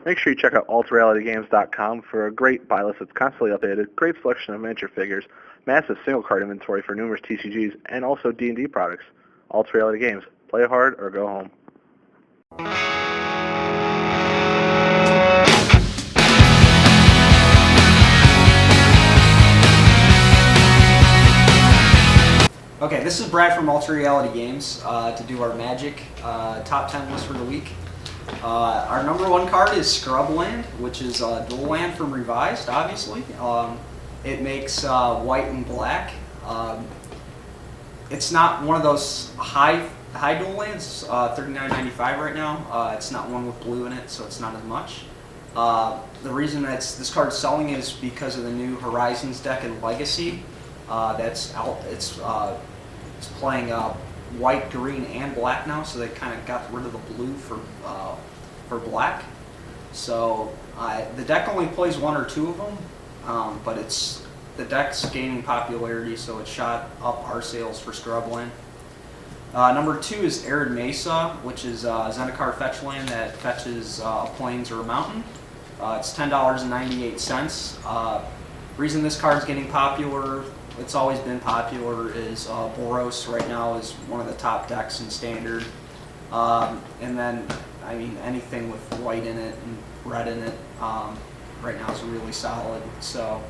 Make sure you check out altrealitygames.com for a great buy list that's constantly updated, great selection of miniature figures, massive single card inventory for numerous TCGs, and also D&D products. Alt Reality Games. Play hard or go home. Okay, this is Brad from Alt Reality Games to do our Magic top 10 list for the week. Our number one card is Scrubland, which is dual land from Revised, obviously. It makes white and black. It's not one of those high dual lands, $39.95 right now. It's not one with blue in it, so it's not as much. The reason this card's selling is because of the new Horizons deck in Legacy. That's out. It's playing white, green, and black now, so they kind of got rid of the blue for black. So the deck only plays one or two of them, but the deck's gaining popularity, so it shot up our sales for Scrubland. Number two is Arid Mesa, which is a Zendikar fetch land that fetches plains or a mountain. It's $10.98. Reason this card's getting popular, it's always been popular, is Boros right now is one of the top decks in Standard. And then, I mean, anything with white in it and red in it right now is really solid. So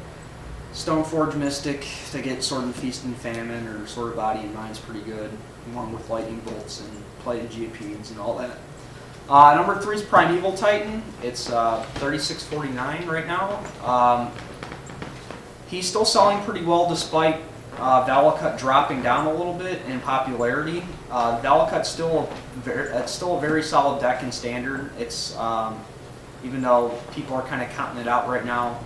Stoneforge Mystic to get Sword and Feast and Famine or Sword of Body and Mind's pretty good, along with Lightning Bolts and Plated Geopedes and all that. Number three is Primeval Titan. It's $36.49 right now. He's still selling pretty well despite Valakut dropping down a little bit in popularity. Valakut's still a very solid deck in Standard. It's even though people are kind of counting it out right now.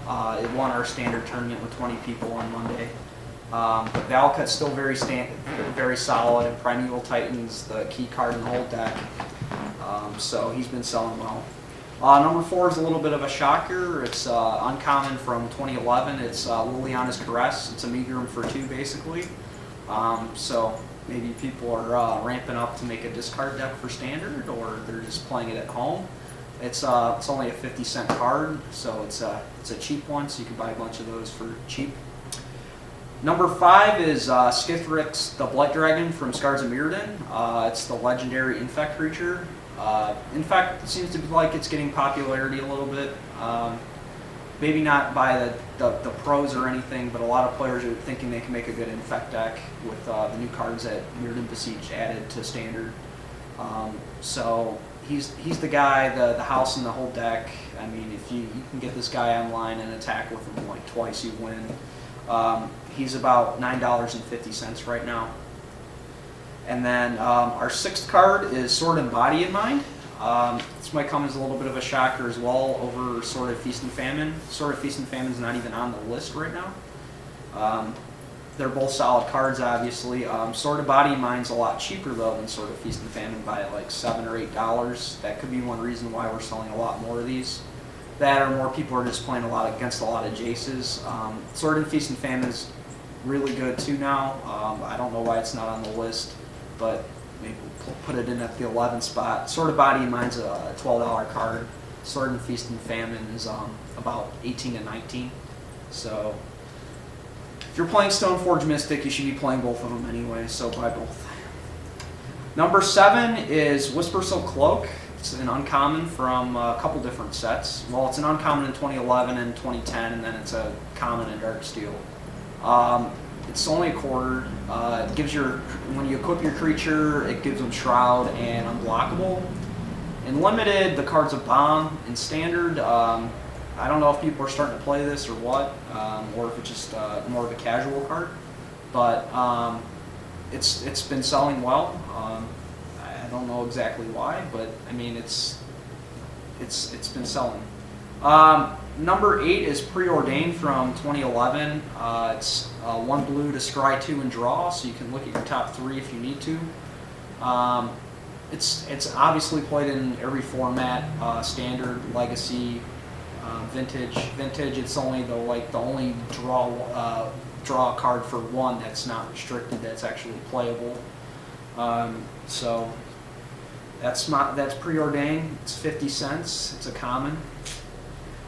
It won our Standard tournament with 20 people on Monday. But Valakut's still very solid, and Primeval Titan's the key card in the whole deck. So he's been selling well. Number four is a little bit of a shocker. It's uncommon from 2011. It's Liliana's Caress. It's a Megrim for 2, basically. So maybe people are ramping up to make a discard deck for Standard, or they're just playing it at home. It's only a 50-cent card, so it's a cheap one, so you can buy a bunch of those for cheap. Number five is Skithrix, the Blight Dragon from Scars of Mirrodin. It's the legendary Infect creature. Infect seems to be like it's getting popularity a little bit. Maybe not by the pros or anything, but a lot of players are thinking they can make a good Infect deck with the new cards that Mirrodin Besiege added to Standard. So he's the guy, the house in the whole deck. I mean, if you can get this guy online and attack with him like twice, you win. He's about $9.50 right now. And then our sixth card is Sword and Body in Mind. This might come as a little bit of a shocker as well over Sword of Feast and Famine. Sword of Feast and Famine is not even on the list right now. They're both solid cards, obviously. Sword of Body in Mind's a lot cheaper though than Sword of Feast and Famine by like $7 or $8. That could be one reason why we're selling a lot more of these. That or more people are just playing against a lot of Jaces. Sword and Feast and Famine is really good too now. I don't know why it's not on the list, but maybe we'll put it in at the 11th spot. Sword of Body and Mind's a $12 card. Sword and Feast and Famine is about 18 to 19. So if you're playing Stoneforge Mystic, you should be playing both of them anyway, so buy both. Number seven is Whispersilk Cloak. It's an uncommon from a couple different sets. Well, it's an uncommon in 2011 and 2010, and then it's a common in Darksteel. It's only a quarter. It gives when you equip your creature, it gives them Shroud and Unblockable. In Limited, the card's a bomb. In Standard, I don't know if people are starting to play this or what, or if it's just more of a casual card. But it's been selling well. I don't know exactly why, but I mean it's been selling. Number 8 is Preordained from 2011. It's 1 blue to scry 2 and draw, so you can look at your top 3 if you need to. It's obviously played in every format: Standard, Legacy, Vintage. Vintage, it's only the only draw card for 1 that's not restricted, that's actually playable. So that's Preordained. It's 50 cents. It's a common.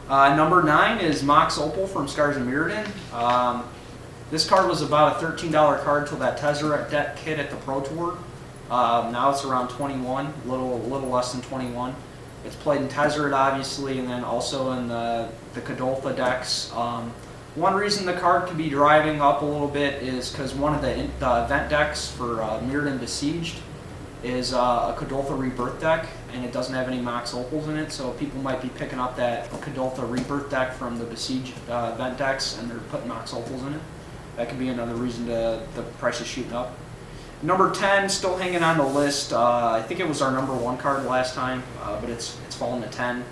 Number 9 is Mox Opal from Scars and Mirrodin. This card was about a $13 card until that Tezzeret deck hit at the Pro Tour. Now it's around 21, a little less than 21. It's played in Tezzeret, obviously, and then also in the Kadoltha decks. One reason the card could be driving up a little bit is because one of the event decks for Mirrodin Besieged is a Kadoltha Rebirth deck, and it doesn't have any Mox Opals in it, so people might be picking up that Kadoltha Rebirth deck from the Besieged event decks, and they're putting Mox Opals in it. That could be another reason the price is shooting up. Number 10, still hanging on the list. I think it was our number 1 card last time, but it's fallen to 10.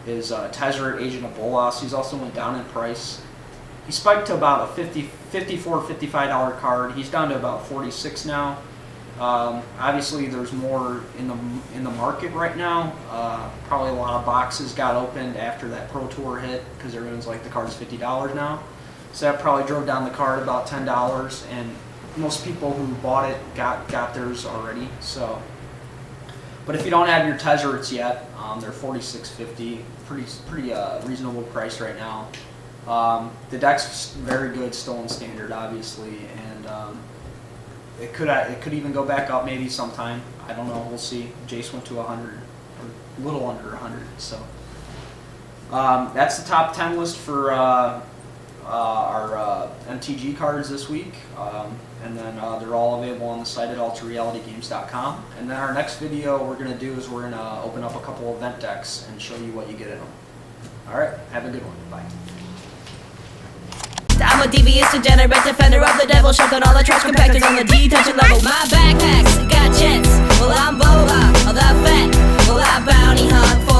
Is Tezzeret, Agent of Bolas. He's also went down in price. He spiked to about a $54, $55 card. He's down to about 46 now. Obviously, there's more in the market right now. Probably a lot of boxes got opened after that Pro Tour hit because everyone's like the card's $50 now. So that probably drove down the card about $10, and most people who bought it got theirs already. So, but if you don't have your Tezzerets yet, they're $46.50, pretty reasonable price right now. The deck's very good, still in standard, obviously, and it could even go back up maybe sometime. I don't know. We'll see. Jace went to 100, or a little under 100. So that's the top 10 list for our MTG cards this week. And then they're all available on the site at alterrealitygames.com. And then our next video we're going to do is we're going to open up a couple event decks and show you what you get in them. All right, have a good one. Bye. I'm a devious, degenerate defender of the devil, shucking all the trash compactors on the detention level. My backpacks got jets, well I'm Boba, all that fat, well I bounty hunt for